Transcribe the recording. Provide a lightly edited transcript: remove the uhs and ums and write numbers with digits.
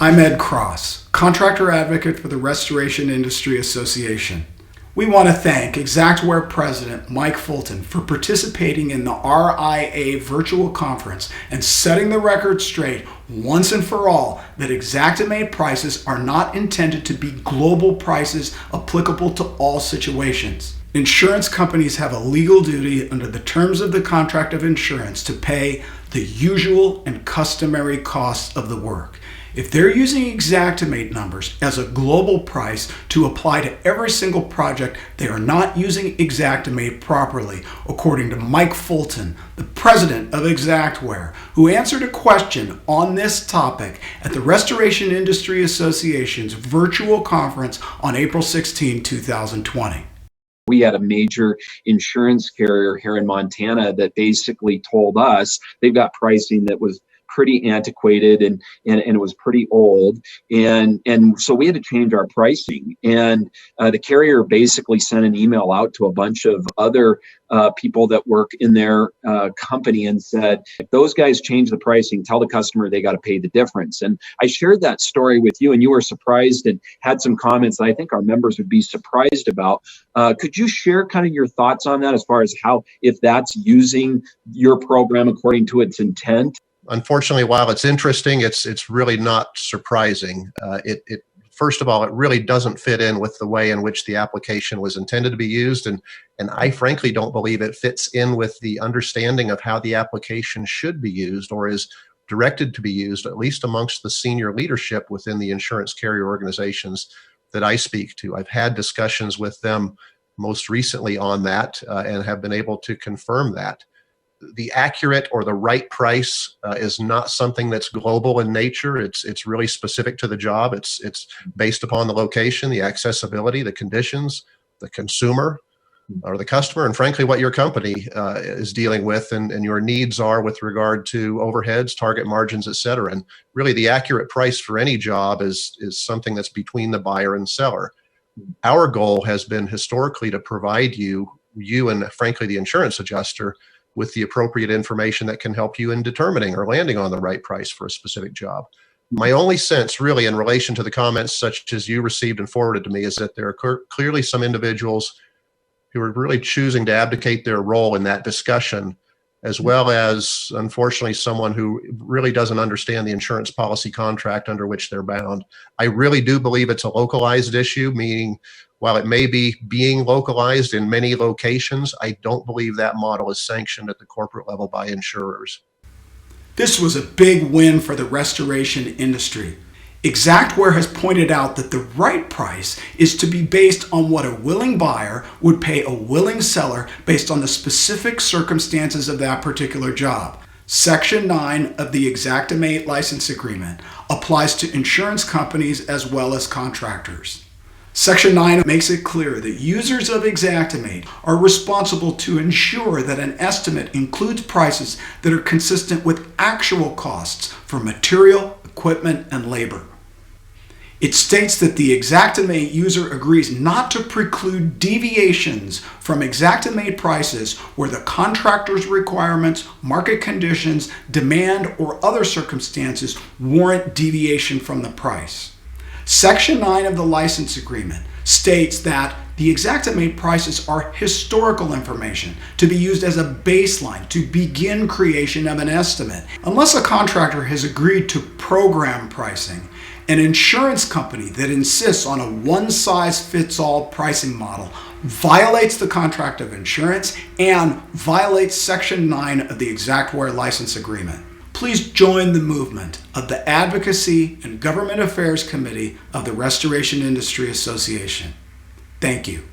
I'm Ed Cross, contractor advocate for the Restoration Industry Association. We want to thank Xactware President Mike Fulton for participating in the RIA virtual conference and setting the record straight once and for all that Xactimate prices are not intended to be global prices applicable to all situations. Insurance companies have a legal duty under the terms of the contract of insurance to pay the usual and customary costs of the work. If they're using Xactimate numbers as a global price to apply to every single project, they are not using Xactimate properly, according to Mike Fulton, the president of Xactware, who answered a question on this topic at the Restoration Industry Association's virtual conference on April 16, 2020. We had a major insurance carrier here in Montana that basically told us they've got pricing that was pretty antiquated and it was pretty old. And so we had to change our pricing. And the carrier basically sent an email out to a bunch of other people that work in their company and said, if those guys change the pricing, tell the customer they got to pay the difference. And I shared that story with you and you were surprised and had some comments that I think our members would be surprised about. Could you share kind of your thoughts on that as far as how, if that's using your program according to its intent? Unfortunately, while it's interesting, it's really not surprising. First of all, it really doesn't fit in with the way in which the application was intended to be used, and I frankly don't believe it fits in with the understanding of how the application should be used or is directed to be used, at least amongst the senior leadership within the insurance carrier organizations that I speak to. I've had discussions with them most recently on that and have been able to confirm that. The accurate or the right price is not something that's global in nature. It's really specific to the job. It's based upon the location, the accessibility, the conditions, the consumer or the customer, and frankly, what your company is dealing with and your needs are with regard to overheads, target margins, et cetera. And really the accurate price for any job is something that's between the buyer and seller. Our goal has been historically to provide you and frankly, the insurance adjuster with the appropriate information that can help you in determining or landing on the right price for a specific job. My only sense really in relation to the comments such as you received and forwarded to me is that there are clearly some individuals who are really choosing to abdicate their role in that discussion, as well as, unfortunately, someone who really doesn't understand the insurance policy contract under which they're bound. I really do believe it's a localized issue, meaning while it may be being localized in many locations, I don't believe that model is sanctioned at the corporate level by insurers. This was a big win for the restoration industry. Xactware has pointed out that the right price is to be based on what a willing buyer would pay a willing seller based on the specific circumstances of that particular job. Section 9 of the Xactimate license agreement applies to insurance companies as well as contractors. Section 9 makes it clear that users of Xactimate are responsible to ensure that an estimate includes prices that are consistent with actual costs for material, equipment, and labor. It states that the Xactimate user agrees not to preclude deviations from Xactimate prices where the contractor's requirements, market conditions, demand, or other circumstances warrant deviation from the price. Section 9 of the license agreement states that the Xactimate prices are historical information to be used as a baseline to begin creation of an estimate. Unless a contractor has agreed to program pricing, an insurance company that insists on a one-size-fits-all pricing model violates the contract of insurance and violates Section 9 of the Xactware license agreement. Please join the movement of the Advocacy and Government Affairs Committee of the Restoration Industry Association. Thank you.